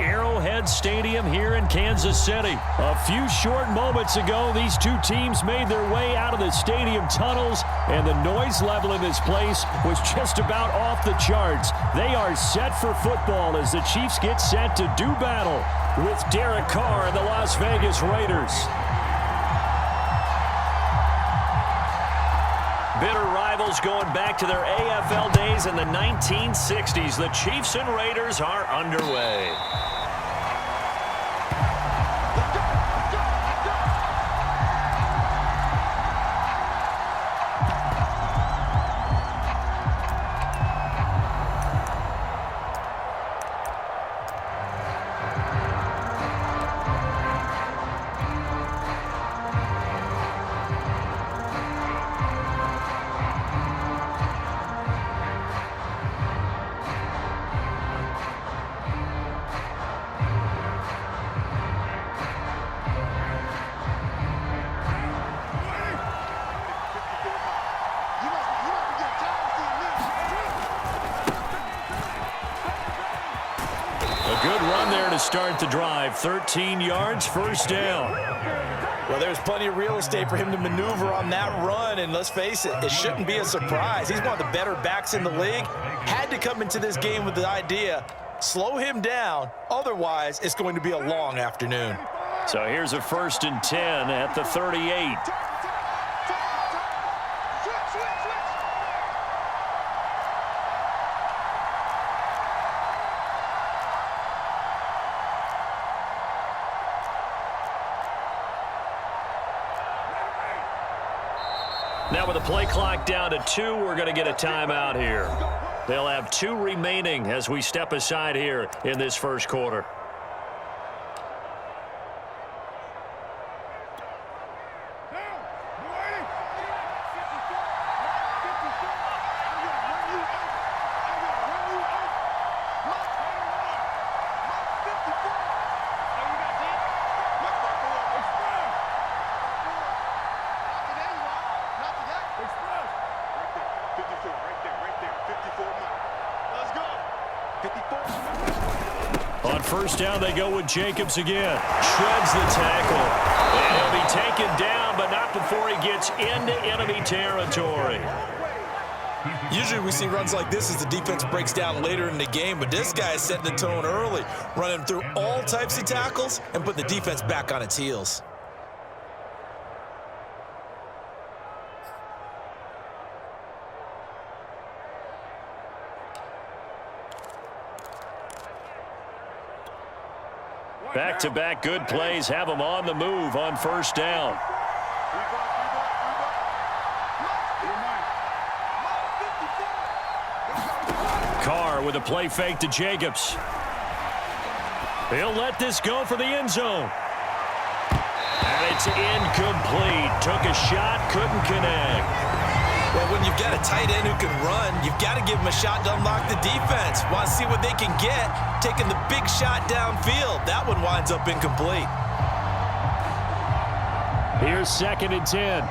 Arrowhead Stadium here in Kansas City. A few short moments ago, these two teams made their way out of the stadium tunnels, and the noise level in this place was just about off the charts. They are set for football as the Chiefs get set to do battle with Derek Carr and the Las Vegas Raiders. Bitter rivals going back to their AFL days in the 1960s. The Chiefs and Raiders are underway. Good run there to start the drive. 13 yards, first down. Well, there's plenty of real estate for him to maneuver on that run, and let's face it, it shouldn't be a surprise. He's one of the better backs in the league. Had to come into this game with the idea, slow him down, otherwise it's going to be a long afternoon. So here's a 1st and 10 at the 38. Now with the play clock down to 2, we're going to get a timeout here. They'll have 2 remaining as we step aside here in this first quarter. On first down, they go with Jacobs again. Shreds the tackle. And he'll be taken down, but not before he gets into enemy territory. Usually we see runs like this as the defense breaks down later in the game, but this guy is setting the tone early, running through all types of tackles and put the defense back on its heels. Back-to-back good plays have them on the move on first down. Carr with a play fake to Jacobs. He'll let this go for the end zone. And it's incomplete. Took a shot, couldn't connect. Well, when you've got a tight end who can run, you've got to give him a shot to unlock the defense. Want to see what they can get, taking the big shot downfield. That one winds up incomplete. Here's 2nd and 10.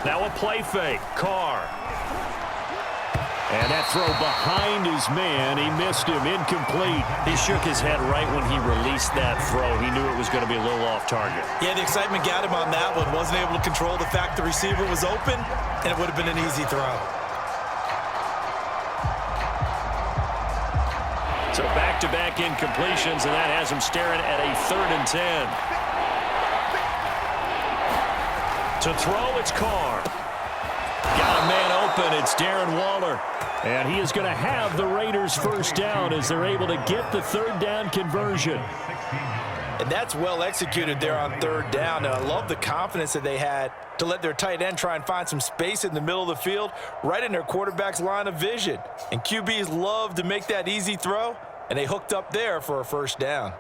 Now a play fake. Carr. And that throw behind his man, he missed him, incomplete. He shook his head right when he released that throw. He knew it was going to be a little off target. Yeah, the excitement got him on that one. Wasn't able to control the fact the receiver was open, and it would have been an easy throw. So back-to-back incompletions, and that has him staring at a 3rd and 10. To throw, it's Carr. Got a man open. It's Darren Waller. And he is going to have the Raiders first down as they're able to get the 3rd down conversion. And that's well executed there on 3rd down. And I love the confidence that they had to let their tight end try and find some space in the middle of the field, right in their quarterback's line of vision. And QBs love to make that easy throw, and they hooked up there for a first down.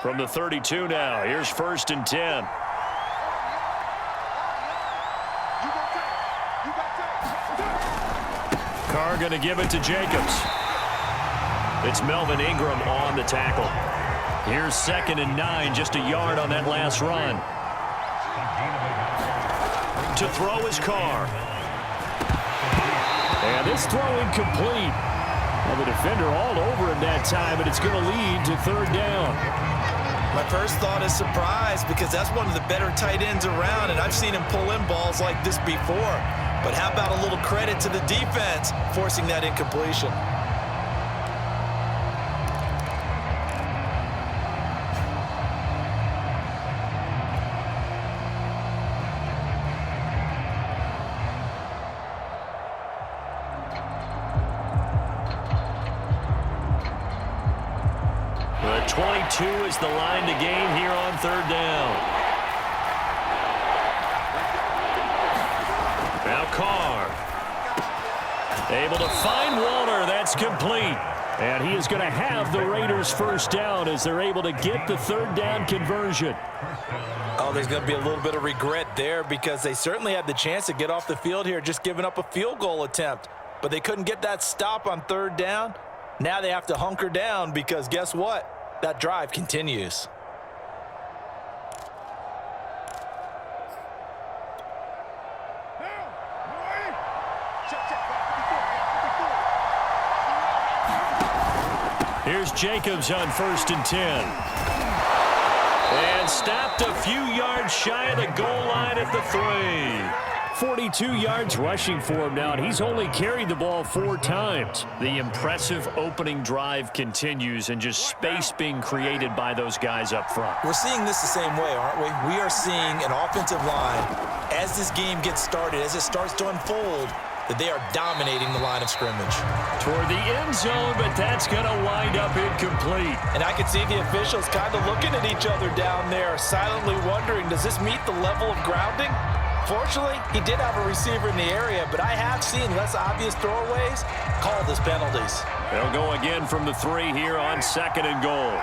From the 32 now, here's 1st and 10. Carr going to give it to Jacobs. It's Melvin Ingram on the tackle. Here's 2nd and 9, just a yard on that last run. To throw his Carr. And this throw incomplete. Well, the defender all over him that time, and it's going to lead to third down. My first thought is surprise because that's one of the better tight ends around, and I've seen him pull in balls like this before. But how about a little credit to the defense forcing that incompletion? The 22 is the line to gain here on third down. Now Carr. Able to find Waller. That's complete. And he is going to have the Raiders first down as they're able to get the third down conversion. Oh, there's going to be a little bit of regret there because they certainly had the chance to get off the field here, just giving up a field goal attempt. But they couldn't get that stop on third down. Now they have to hunker down because guess what? That drive continues. Here's Jacobs on 1st and 10. And stopped a few yards shy of the goal line at the 3. 42 yards rushing for him now, and he's only carried the ball 4 times. The impressive opening drive continues, and just space being created by those guys up front. We're seeing this the same way, aren't we? We are seeing an offensive line, as this game gets started, as it starts to unfold, that they are dominating the line of scrimmage. Toward the end zone, but that's going to wind up incomplete. And I can see the officials kind of looking at each other down there, silently wondering, does this meet the level of grounding? Fortunately, he did have a receiver in the area, but I have seen less obvious throwaways called as penalties. They'll go again from the 3 here on 2nd and goal.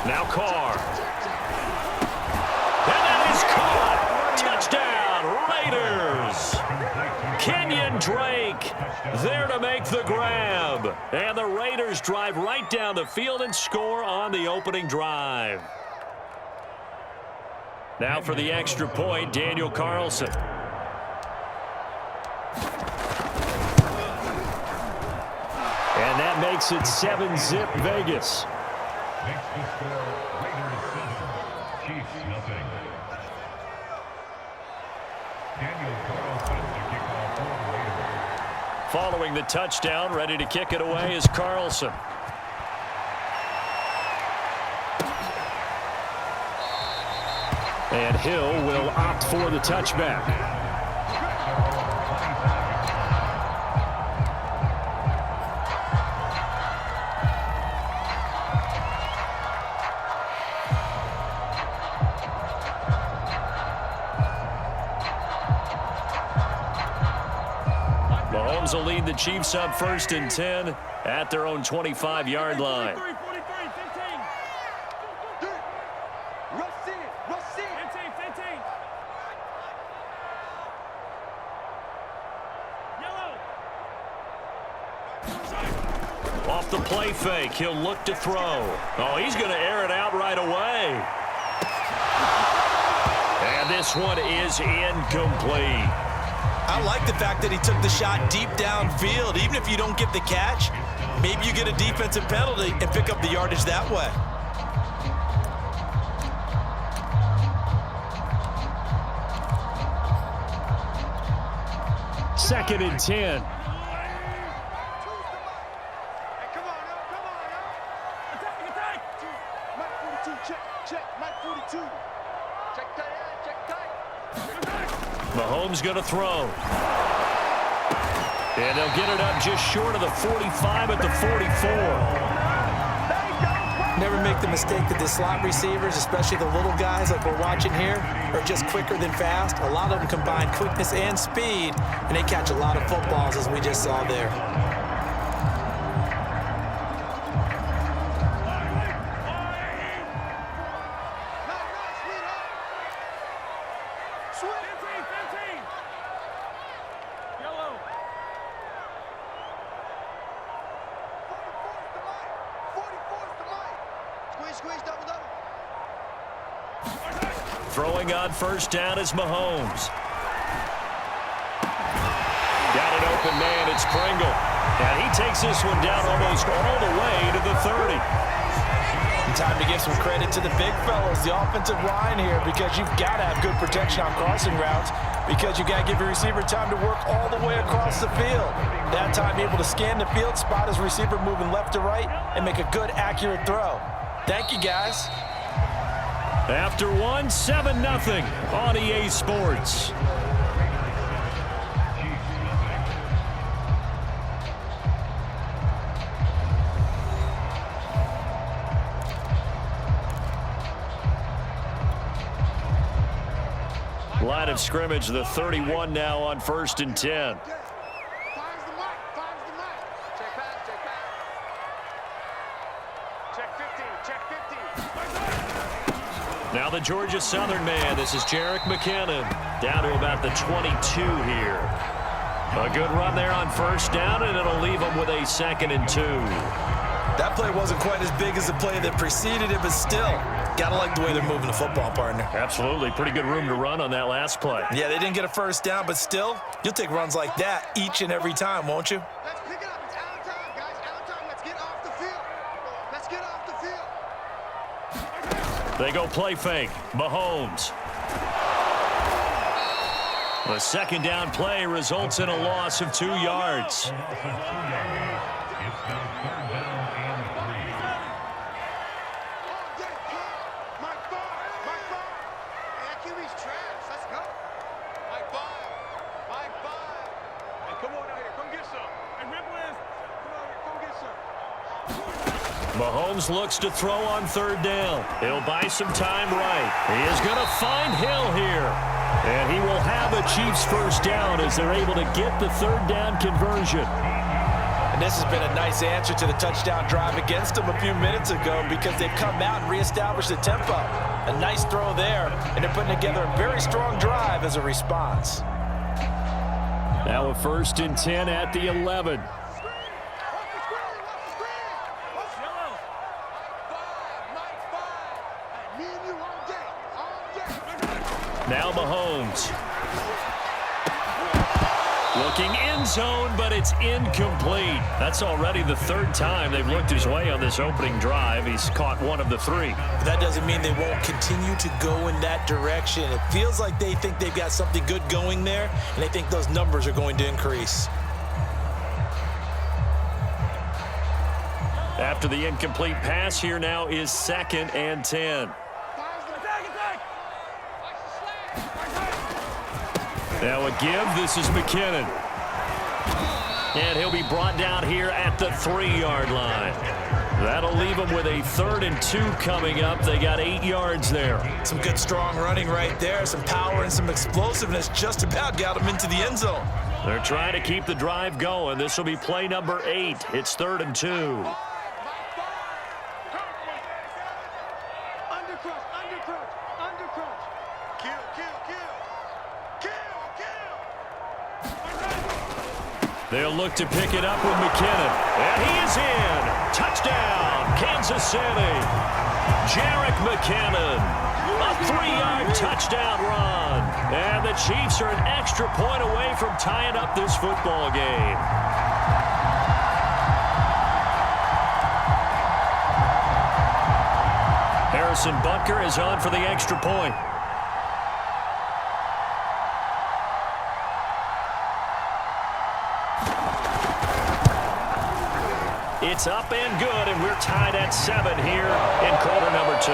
Now Carr. And that is caught. Touchdown, Raiders. Kenyon Drake there to make the grab. And the Raiders drive right down the field and score on the opening drive. Now for the extra point, Daniel Carlson. And that makes it 7-zip Vegas. Makes the score Raiders 7, Chiefs nothing. Daniel Carlson to kick off for the Raiders. Following the touchdown, ready to kick it away is Carlson. And Hill will opt for the touchback. Mahomes will lead the Chiefs up 1st and 10 at their own 25-yard line. Off the play fake, he'll look to throw. Oh, he's going to air it out right away. And this one is incomplete. I like the fact that he took the shot deep downfield. Even if you don't get the catch, maybe you get a defensive penalty and pick up the yardage that way. Second and 10. Mahomes going to throw. And they'll get it up just short of the 45 at the 44. Never make the mistake that the slot receivers, especially the little guys like we're watching here, are just quicker than fast. A lot of them combine quickness and speed, and they catch a lot of footballs, as we just saw there. Throwing on first down is Mahomes. Got an open man, it's Pringle. And he takes this one down almost all the way to the 30. Time to give some credit to the big fellas, the offensive line here, because you've got to have good protection on crossing routes, because you got to give your receiver time to work all the way across the field. That time, able to scan the field, spot his receiver moving left to right, and make a good, accurate throw. Thank you, guys. After one, 7-0 on EA Sports. Line of scrimmage, the 31 now on 1st and 10. Now the Georgia Southern man. This is Jerick McKinnon. Down to about the 22 here. A good run there on first down, and it'll leave them with a 2nd and 2. That play wasn't quite as big as the play that preceded it, but still, gotta like the way they're moving the football, partner. Absolutely. Pretty good room to run on that last play. Yeah, they didn't get a first down, but still, you'll take runs like that each and every time, won't you? Let's pick it up. It's out of time, guys. Out of time. Let's get off the field. Let's get off the field. They go play fake. Mahomes. The 2nd down play results in a loss of 2 yards. It's now 3rd down and 3. Mike 5. Mike 5. Hey, that QB's trash. Let's go. Mike 5. Mike 5. Hey, come on out here. Come get some. Hey, Red come out here. Come get some. Mahomes looks to throw on 3rd down. He'll buy some time right. He is going to find Hill here. And he will have a Chiefs first down as they're able to get the 3rd down conversion. And this has been a nice answer to the touchdown drive against them a few minutes ago, because they've come out and reestablished the tempo. A nice throw there, and they're putting together a very strong drive as a response. Now a 1st and 10 at the 11. Now Mahomes. Looking end zone, but it's incomplete. That's already the 3rd time they've looked his way on this opening drive. He's caught 1 of the 3. That doesn't mean they won't continue to go in that direction. It feels like they think they've got something good going there, and they think those numbers are going to increase. After the incomplete pass, here now is 2nd and 10. Now a give. This is McKinnon. And he'll be brought down here at the 3-yard line. That'll leave them with a 3rd and 2 coming up. They got 8 yards there. Some good strong running right there. Some power and some explosiveness just about got them into the end zone. They're trying to keep the drive going. This will be play number 8. It's 3rd and 2. They'll look to pick it up with McKinnon. And he is in. Touchdown, Kansas City. Jerick McKinnon. A 3-yard touchdown run. And the Chiefs are an extra point away from tying up this football game. Harrison Butker is on for the extra point. It's up and good, and we're tied at 7 here in quarter number 2.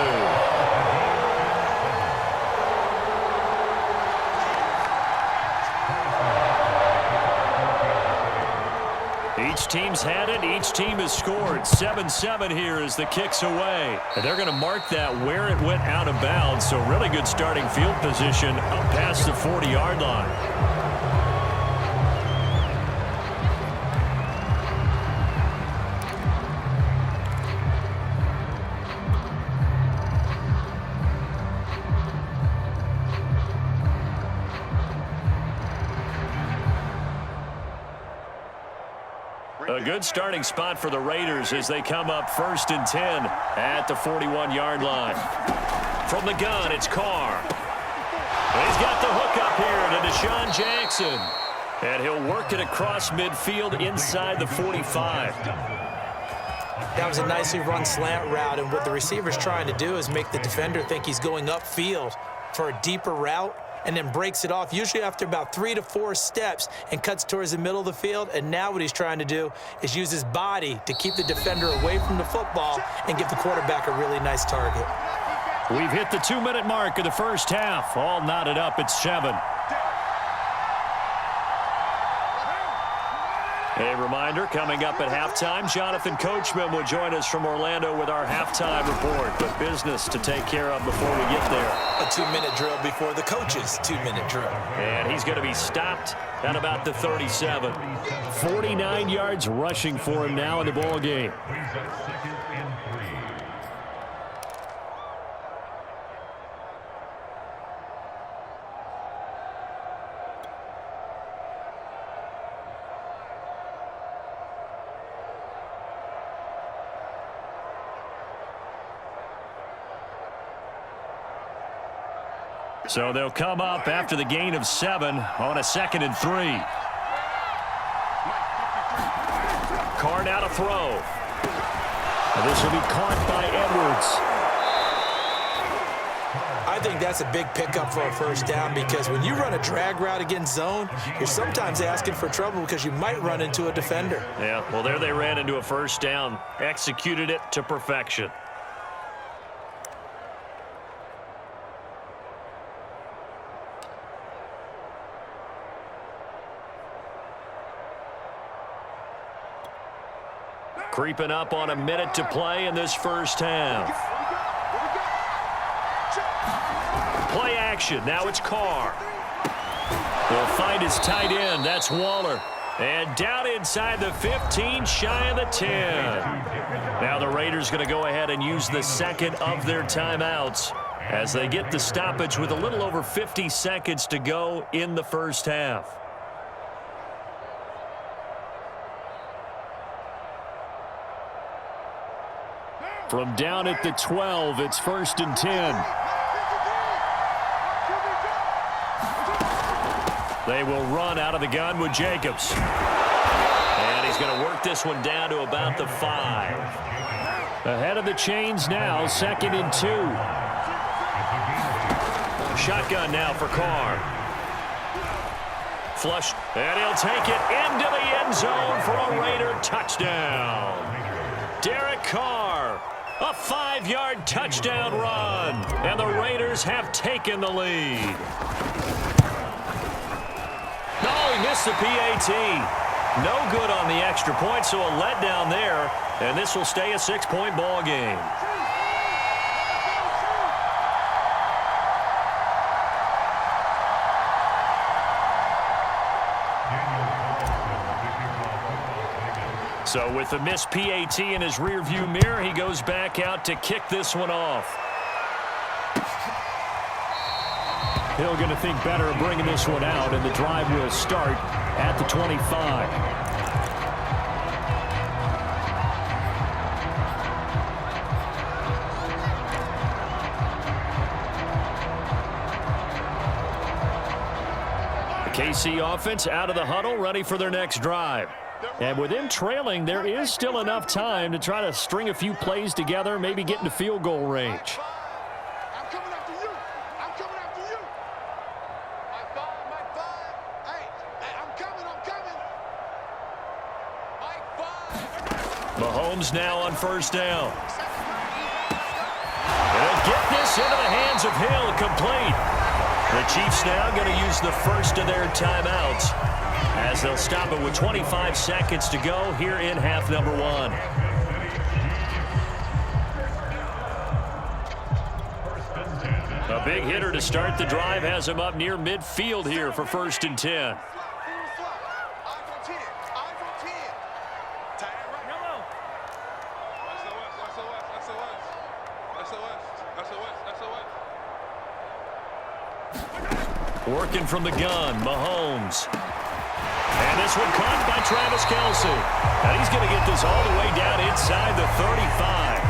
Each team's had it. Each team has scored. 7-7 here as the kick's away. And they're going to mark that where it went out of bounds. So really good starting field position up past the 40-yard line. A good starting spot for the Raiders as they come up 1st and 10 at the 41-yard line. From the gun, it's Carr. He's got the hook up here to Deshaun Jackson. And he'll work it across midfield inside the 45. That was a nicely run slant route, and what the receiver's trying to do is make the defender think he's going upfield for a deeper route, and then breaks it off, usually after about 3 to 4 steps, and cuts towards the middle of the field. And now what he's trying to do is use his body to keep the defender away from the football and give the quarterback a really nice target. We've hit the 2-minute mark of the first half. All knotted up at 7. A reminder, coming up at halftime, Jonathan Coachman will join us from Orlando with our halftime report. But business to take care of before we get there. A 2-minute drill before the coach's 2-minute drill. And he's going to be stopped at about the 37. 49 yards rushing for him now in the ball game. So they'll come up after the gain of 7 on a 2nd and 3. Carr now to throw. And this will be caught by Edwards. I think that's a big pickup for a first down, because when you run a drag route against zone, you're sometimes asking for trouble because you might run into a defender. Yeah, well, there they ran into a first down. Executed it to perfection. Creeping up on a minute to play in this first half. Play action. Now it's Carr. He'll find his tight end. That's Waller. And down inside the 15, shy of the 10. Now the Raiders going to go ahead and use the second of their timeouts as they get the stoppage with a little over 50 seconds to go in the first half. From down at the 12, it's 1st and 10. They will run out of the gun with Jacobs. And he's going to work this one down to about the 5. Ahead of the chains now, 2nd and 2. Shotgun now for Carr. Flush, and he'll take it into the end zone for a Raider touchdown. Derek Carr. A 5-yard touchdown run, and the Raiders have taken the lead. No, he missed the PAT. No good on the extra point, so a letdown there, and this will stay a 6-point ball game. So with the missed PAT in his rearview mirror, he goes back out to kick this one off. Hill going to think better of bringing this one out, and the drive will start at the 25. The KC offense out of the huddle, ready for their next drive. And with them trailing, there is still enough time to try to string a few plays together, maybe get into field goal range. I'm coming after you. I'm coming after you. Mike 5. Hey, I'm coming. Mike 5. Mahomes now on first down. They'll get this into the hands of Hill, complete. The Chiefs now going to use the first of their timeouts, as they'll stop it with 25 seconds to go here in half number 1. A big hitter to start the drive has him up near midfield here for 1st and 10. Working from the gun, Mahomes. And And this one caught by Travis Kelce. And he's going to get this all the way down inside the 35.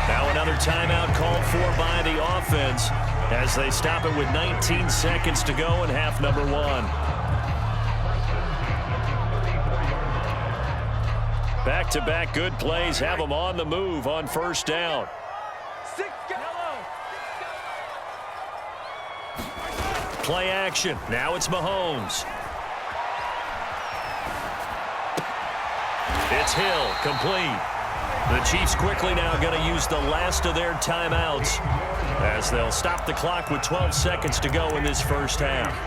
Now another timeout called for by the offense as they stop it with 19 seconds to go in half number one. Back-to-back good plays have them on the move on first down. Play action. Now it's Mahomes. It's Hill, complete. The Chiefs quickly now going to use the last of their timeouts as they'll stop the clock with 12 seconds to go in this first half.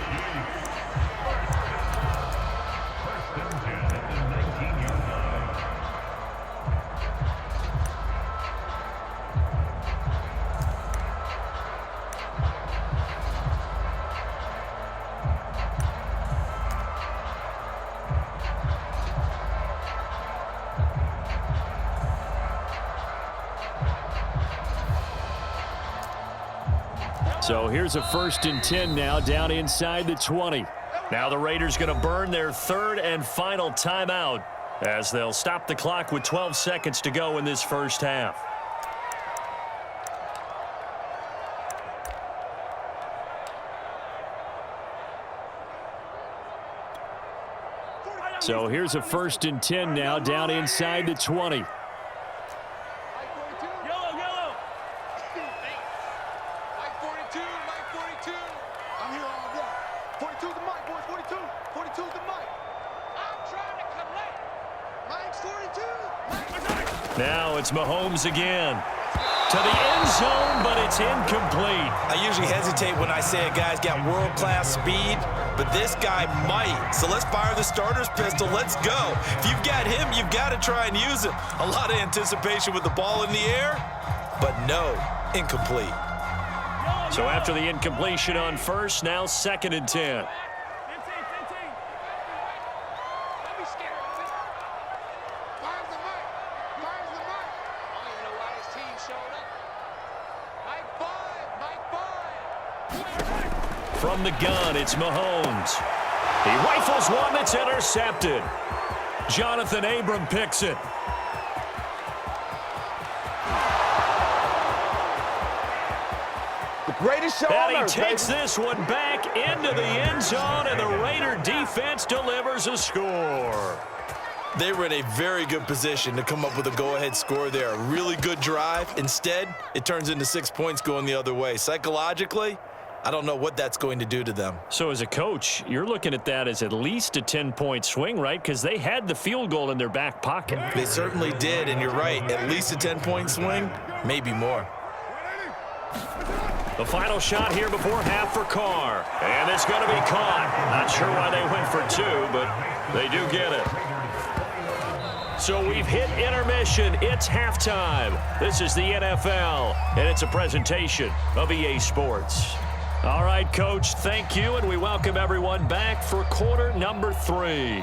So here's a 1st and 10 now down inside the 20. Now the Raiders going to burn their 3rd and final timeout as they'll stop the clock with 12 seconds to go in this first half. So here's a 1st and 10 now down inside the 20. Now it's Mahomes again. To the end zone, but it's incomplete. I usually hesitate when I say a guy's got world-class speed, but this guy might. So let's fire the starter's pistol. Let's go. If you've got him, you've got to try and use him. A lot of anticipation with the ball in the air, but no, incomplete. So after the incompletion on first, now 2nd and 10. From the gun, it's Mahomes. He rifles one that's intercepted. Jonathan Abram picks it. The greatest show on And he earth, takes baby. this one back into the end zone, and the Raider defense delivers a score. They were in a very good position to come up with a go-ahead score there. A really good drive. Instead, it turns into 6 points going the other way. Psychologically, I don't know what that's going to do to them. So as a coach, you're looking at that as at least a 10-point swing, right? Because they had the field goal in their back pocket. They certainly did, and you're right. At least a 10-point swing, maybe more. The final shot here before half for Carr. And it's going to be caught. Not sure why they went for 2, but they do get it. So we've hit intermission. It's halftime. This is the NFL, and it's a presentation of EA Sports. All right, Coach, thank you, and we welcome everyone back for quarter number 3.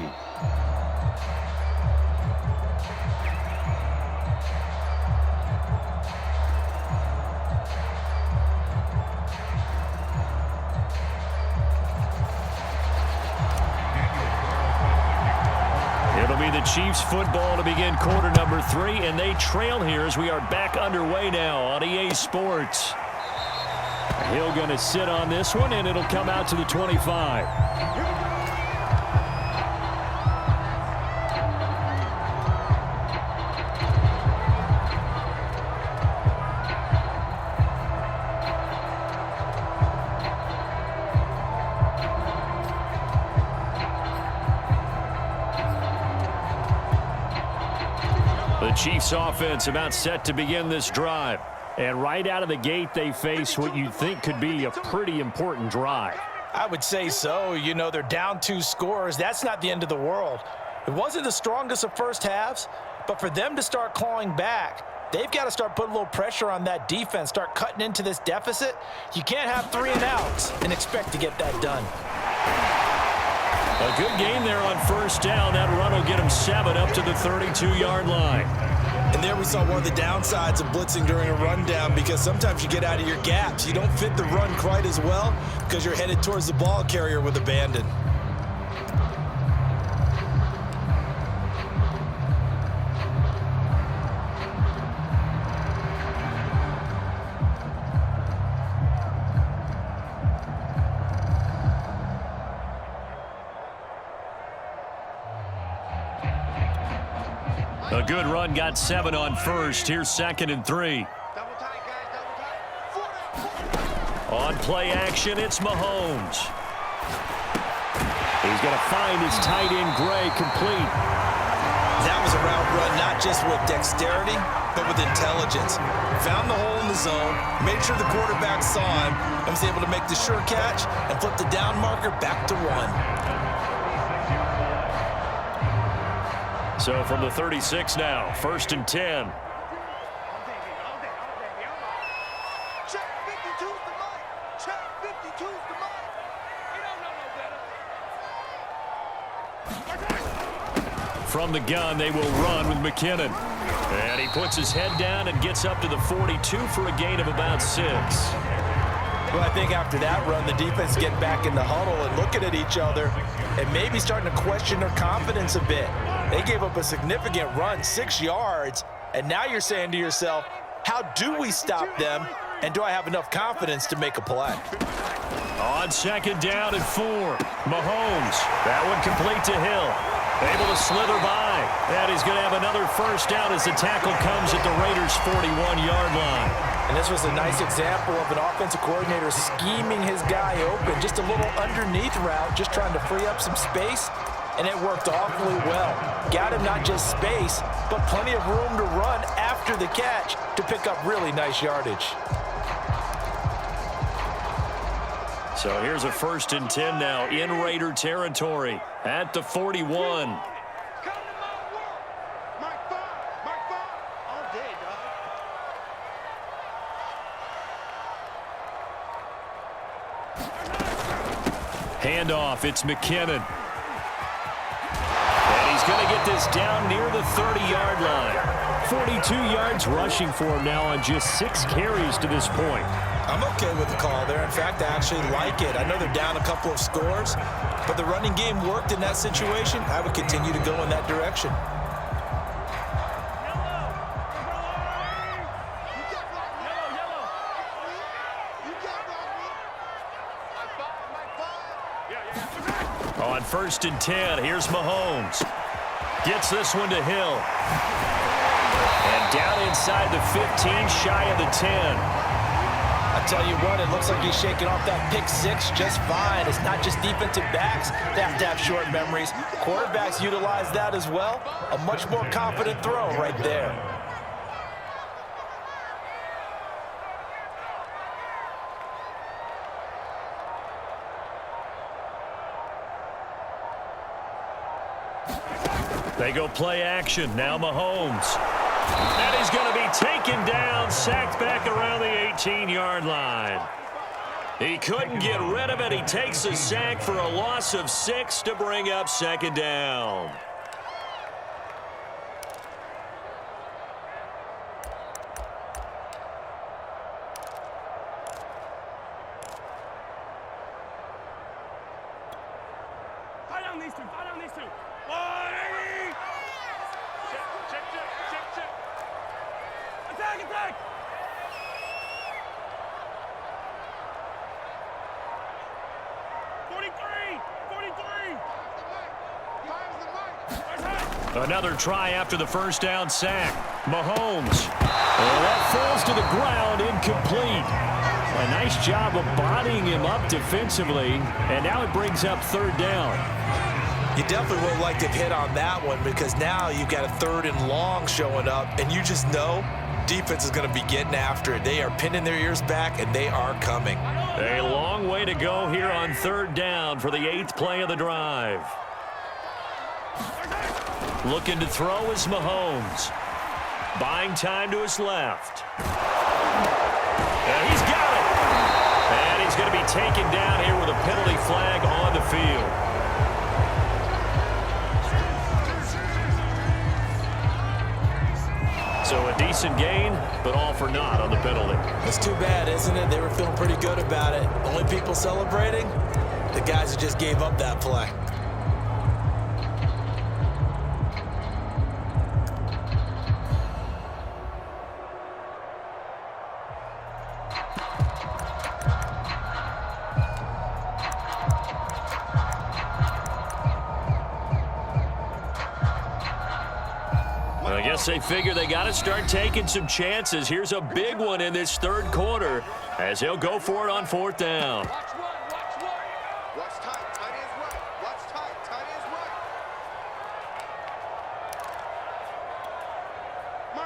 It'll be the Chiefs football to begin quarter number 3, and they trail here as we are back underway now on EA Sports. Hill going to sit on this one, and it'll come out to the 25. The Chiefs offense about set to begin this drive. And right out of the gate, they face what you'd think could be a pretty important drive. I would say so. You know, they're down 2 scores. That's not the end of the world. It wasn't the strongest of first halves, but for them to start clawing back, they've got to start putting a little pressure on that defense, start cutting into this deficit. You can't have 3 and outs and expect to get that done. A good game there on first down. That run will get them 7 up to the 32-yard line. And there we saw one of the downsides of blitzing during a rundown, because sometimes you get out of your gaps. You don't fit the run quite as well because you're headed towards the ball carrier with abandon. good run got 7 on first. Here's 2nd and 3. Double tight, guys, double tight. On play action, it's Mahomes. He's going to find his tight end, Gray, complete. That was a route run not just with dexterity, but with intelligence. Found the hole in the zone, made sure the quarterback saw him, and was able to make the sure catch and flip the down marker back to 1. So from the 36 now, 1st and 10. Check 52's the mic. Check 52's the mic. He don't know no better. From the gun, they will run with McKinnon. And he puts his head down and gets up to the 42 for a gain of about 6. Well, I think after that run, the defense getting back in the huddle and looking at each other and maybe starting to question their confidence a bit. They gave up a significant run, 6 yards, and now you're saying to yourself, how do we stop them, and do I have enough confidence to make a play? On 2nd down and 4, Mahomes. That one complete to Hill. Able to slither by. And he's going to have another 1st down as the tackle comes at the Raiders' 41-yard line. And this was a nice example of an offensive coordinator scheming his guy open. Just a little underneath route, just trying to free up some space, and it worked awfully well. Got him not just space, but plenty of room to run after the catch to pick up really nice yardage. So here's a 1st and 10 now in Raider territory at the 41. Come to my work. Mike 5. Mike 5. All day, dog. Handoff, it's McKinnon. And he's going to get this down near the 30-yard line. 42 yards rushing for him now on just 6 carries to this point. I'm okay with the call there. In fact, I actually like it. I know they're down a couple of scores, but the running game worked in that situation. I would continue to go in that direction. On 1st and 10, here's Mahomes. Gets this one to Hill. And down inside the 15, shy of the 10. I tell you what, it looks like he's shaking off that pick 6 just fine. It's not just defensive backs that have to have short memories. Quarterbacks utilize that as well. A much more confident throw right there. They go play action. Now Mahomes. And he's going to be taken down, sacked back around the 18-yard line. He couldn't get rid of it. He takes a sack for a loss of 6 to bring up 2nd down. Fight on these two. Fight on these two. Check. Attack. 43. Another try after the 1st down sack. Mahomes. And that falls to the ground, incomplete. A nice job of bodying him up defensively, and now it brings up 3rd down. You definitely would have liked to have hit on that one because now you've got a 3rd and long showing up, and you just know defense is going to be getting after it. They are pinning their ears back, and they are coming. A long way to go here on 3rd down for the 8th play of the drive. Looking to throw is Mahomes. Buying time to his left. And he's got it. And he's going to be taken down here with a penalty flag on the field. So a decent gain, but all for naught on the penalty. It's too bad, isn't it? They were feeling pretty good about it. Only people celebrating? The guys who just gave up that play. guess they figure they got to start taking some chances. Here's a big one in this third quarter as he'll go for it on fourth down. Watch one, watch one. Watch tight, tight ends right. Watch tight, tight ends right.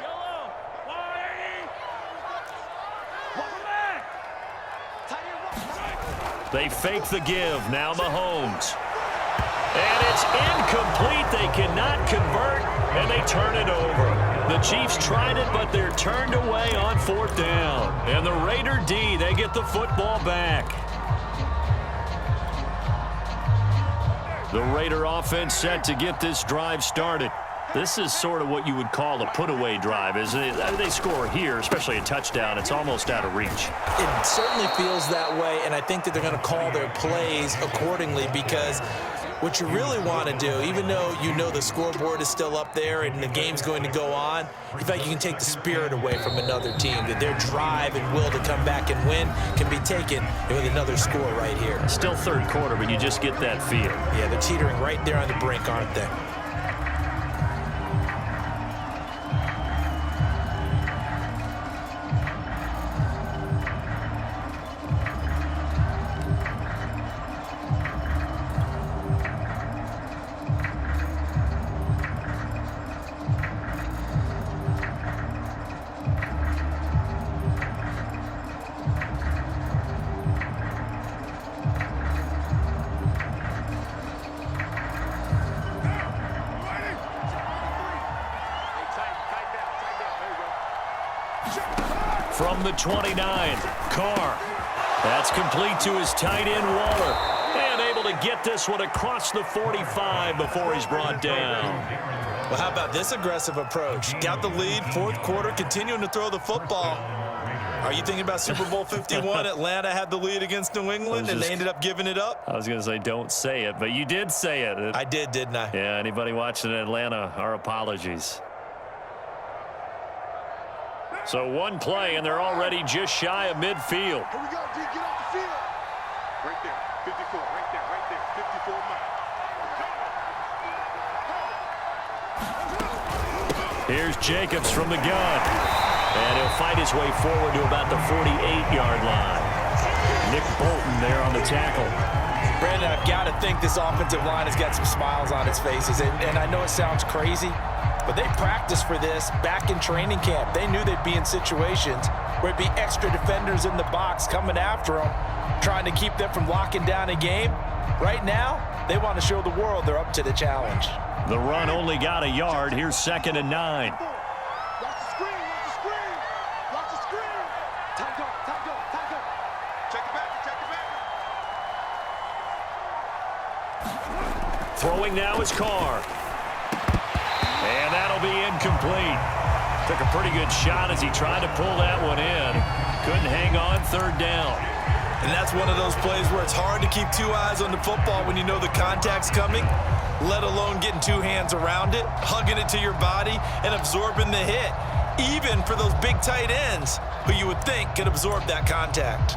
Yellow, wide. Welcome back. Tight end right. They fake the give. Now Mahomes. And it's incomplete. They cannot convert, and they turn it over. The Chiefs tried it, but they're turned away on fourth down. And the Raider D, they get the football back. The Raider offense set to get this drive started. This is sort of what you would call a put-away drive, isn't it? I mean, they score here, especially a touchdown. It's almost out of reach. It certainly feels that way, and I think that they're going to call their plays accordingly because what you really want to do, even though you know the scoreboard is still up there and the game's going to go on, in fact, you can take the spirit away from another team, that their drive and will to come back and win can be taken with another score right here. Still third quarter, but you just get that feel. Yeah, they're teetering right there on the brink, aren't they? From the 29, Carr. That's complete to his tight end, Waller. And able to get this one across the 45 before he's brought down. Well, how about this aggressive approach? Got the lead, fourth quarter, continuing to throw the football. Are you thinking about Super Bowl 51? Atlanta had the lead against New England, and they ended up giving it up? I was going to say don't say it, but you did say it. I did, didn't I? Yeah, anybody watching Atlanta, our apologies. So one play, and they're already just shy of midfield. Here we go, D. Get off the field. Right there, 54. Right there, right there. 54 mile. Here's Jacobs from the gun. And he'll fight his way forward to about the 48-yard line. Nick Bolton there on the tackle. Brandon, I've got to think this offensive line has got some smiles on its faces. And I know it sounds crazy, but they practiced for this back in training camp. They knew they'd be in situations where it'd be extra defenders in the box coming after them, trying to keep them from locking down a game. Right now, they want to show the world they're up to the challenge. The run only got a yard. Here's 2nd and 9. Watch the screen, watch the screen. Watch the screen. Time go, time go, time go. Check the back, check the back. Throwing now is Carr. And that'll be incomplete. Took a pretty good shot as he tried to pull that one in. Couldn't hang on, third down. And that's one of those plays where it's hard to keep two eyes on the football when you know the contact's coming, let alone getting two hands around it, hugging it to your body, and absorbing the hit, even for those big tight ends who you would think could absorb that contact.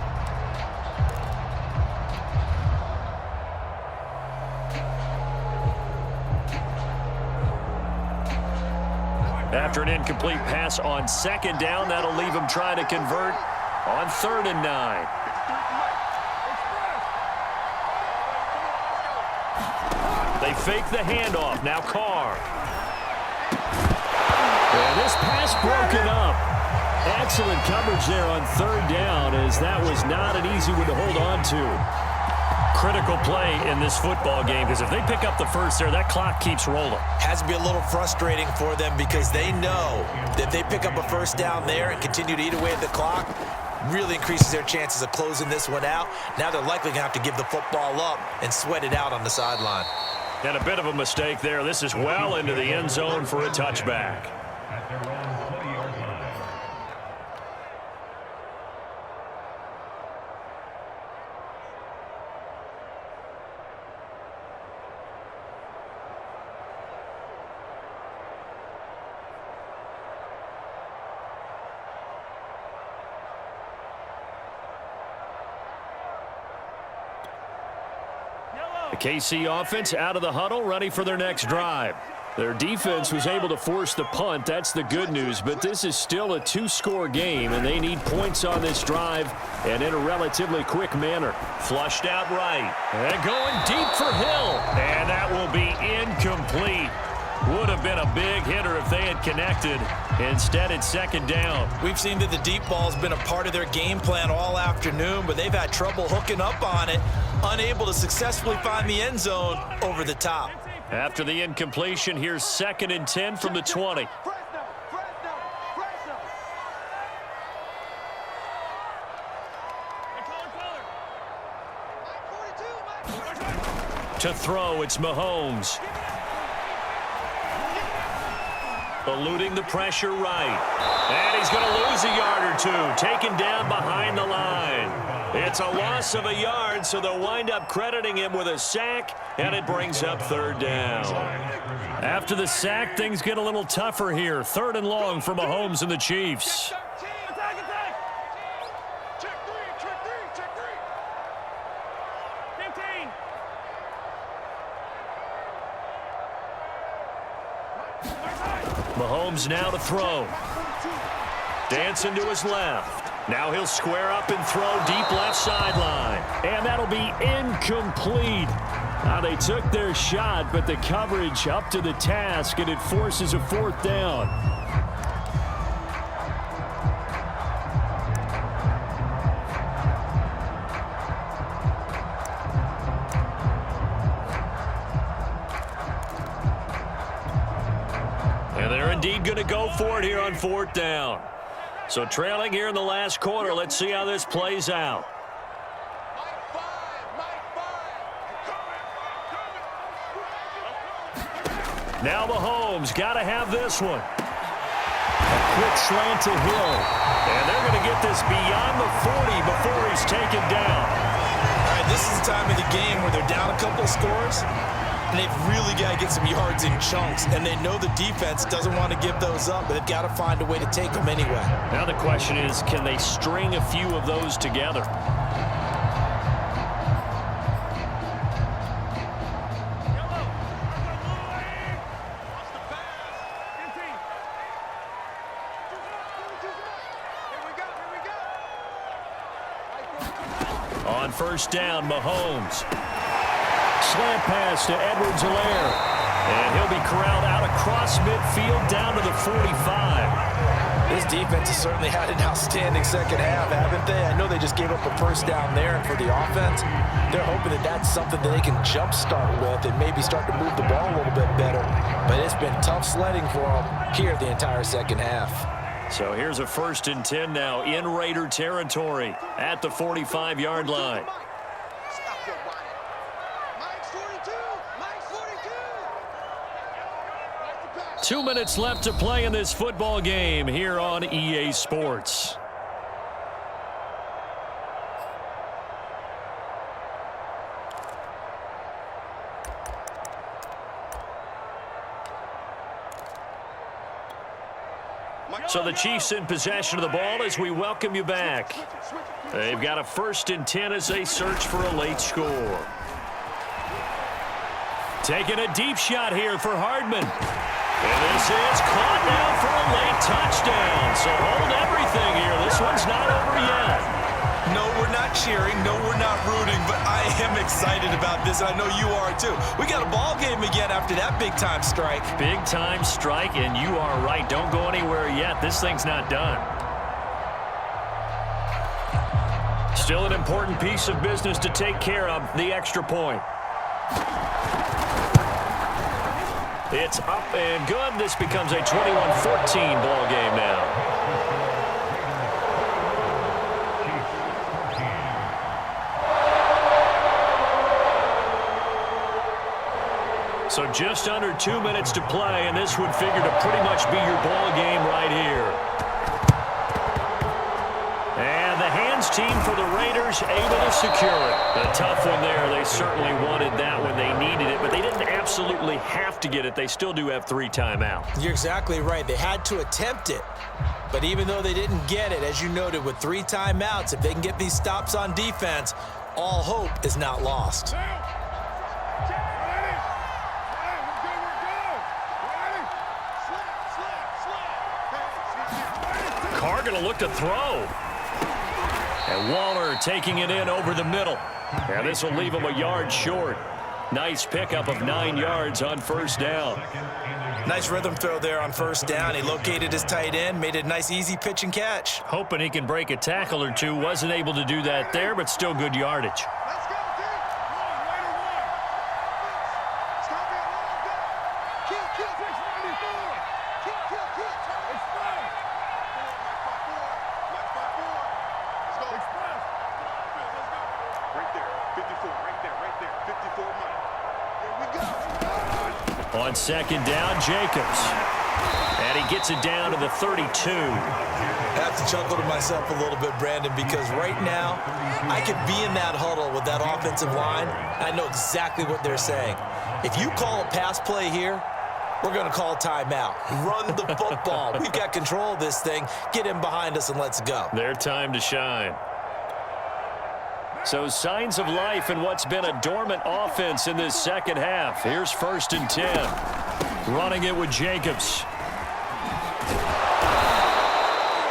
After an incomplete pass on 2nd down, that'll leave him trying to convert on 3rd and 9. They fake the handoff. Now Carr. And this pass broken up. Excellent coverage there on 3rd down, as that was not an easy one to hold on to. Critical play in this football game, because if they pick up the first there, that clock keeps rolling. Has to be a little frustrating for them because they know that if they pick up a first down there and continue to eat away at the clock, really increases their chances of closing this one out. Now they're likely going to have to give the football up and sweat it out on the sideline. And a bit of a mistake there. This is well into the end zone for a touchback. At their own 20-yard line. The KC offense out of the huddle, ready for their next drive. Their defense was able to force the punt. That's the good news. But this is still a two-score game, and they need points on this drive and in a relatively quick manner. Flushed out right. And going deep for Hill. And that will be incomplete. Would have been a big hitter if they had connected. Instead, it's second down. We've seen that the deep ball has been a part of their game plan all afternoon, but they've had trouble hooking up on it, unable to successfully find the end zone over the top. After the incompletion, here's 2nd and 10 from the 20. To throw, it's Mahomes. Eluding the pressure right. And he's going to lose a yard or two. Taken down behind the line. It's a loss of a yard, so they'll wind up crediting him with a sack, and it brings up 3rd down. After the sack, things get a little tougher here. 3rd and long for Mahomes and the Chiefs. Mahomes now to throw. Dancing to his left. Now he'll square up and throw deep left sideline. And that'll be incomplete. Now they took their shot, but the coverage up to the task, and it forces a 4th down. And they're indeed going to go for it here on 4th down. So trailing here in the last quarter, let's see how this plays out. Now Mahomes got to have this one. A quick slant to Hill. And they're going to get this beyond the 40 before he's taken down. All right, this is the time of the game where they're down a couple of scores, and they've really got to get some yards in chunks, and they know the defense doesn't want to give those up, but they've got to find a way to take them anyway. Now the question is, can they string a few of those together? On 1st down, Mahomes. Slant pass to Edwards-Helaire. And he'll be corralled out across midfield down to the 45. This defense has certainly had an outstanding second half, haven't they? I know they just gave up a 1st down there, and for the offense, they're hoping that that's something that they can jumpstart with and maybe start to move the ball a little bit better. But it's been tough sledding for them here the entire second half. So here's a 1st and 10 now in Raider territory at the 45-yard line. 2 minutes left to play in this football game here on EA Sports. So the Chiefs in possession of the ball as we welcome you back. They've got a 1st and 10 as they search for a late score. Taking a deep shot here for Hardman. And this is caught now for a late touchdown. So hold everything here. This one's not over yet. No, we're not cheering. No, we're not rooting. But I am excited about this. I know you are, too. We got a ball game again after that big-time strike. Big-time strike, and you are right. Don't go anywhere yet. This thing's not done. Still an important piece of business to take care of, the extra point. It's up and good. This becomes a 21-14 ball game now. So just under 2 minutes to play, and this would figure to pretty much be your ball game right here. And the hands team for the Raiders able to secure it. A tough one there. They certainly wanted that when they needed it, but they didn't absolutely have to get it. They still do have 3 timeouts. You're exactly right. They had to attempt it. But even though they didn't get it, as you noted, with 3 timeouts, if they can get these stops on defense, all hope is not lost. Carr going to look to throw. And Waller taking it in over the middle. And this will leave him a yard short. Nice pickup of 9 yards on first down. Nice rhythm throw there on first down. He located his tight end, made it a nice easy pitch and catch. Hoping he can break a tackle or two. Wasn't able to do that there, but still good yardage. Let's go, D. One. It's gonna be a long day. Kill. 694. Kill. Express. Let's go. Express. Let's go. Right there. 54. Right there. 54 money. Here we go. On second down, Jacobs. And he gets it down to the 32. I have to chuckle to myself a little bit, Brandon, because right now I could be in that huddle with that offensive line. I know exactly what they're saying. If you call a pass play here, we're going to call timeout. Run the football. We've got control of this thing. Get in behind us and let's go. Their time to shine. So signs of life in what's been a dormant offense in this second half. Here's 1st and 10. Running it with Jacobs.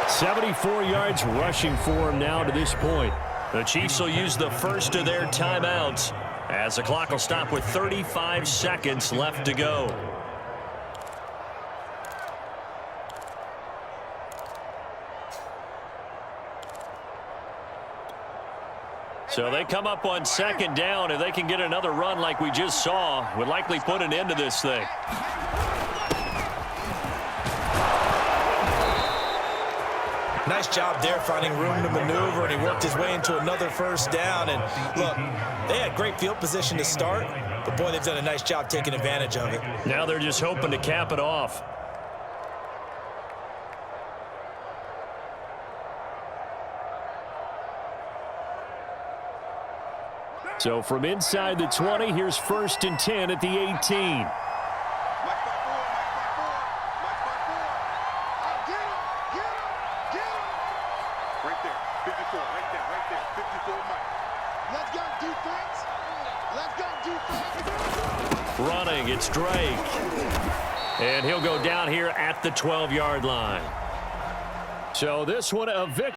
74 yards rushing for him now to this point. The Chiefs will use the first of their timeouts as the clock will stop with 35 seconds left to go. So they come up on second down. If they can get another run like we just saw, would likely put an end to this thing. Nice job there finding room to maneuver, and he worked his way into another first down. And look, they had great field position to start, but boy, they've done a nice job taking advantage of it. Now they're just hoping to cap it off. So from inside the 20, here's 1st and 10 at the 18. Mike by 4. Get him. Right there. 54. Right there. 54, Mike. Let's go, defense. Running, it's Drake. And he'll go down here at the 12-yard line. So this one a victory.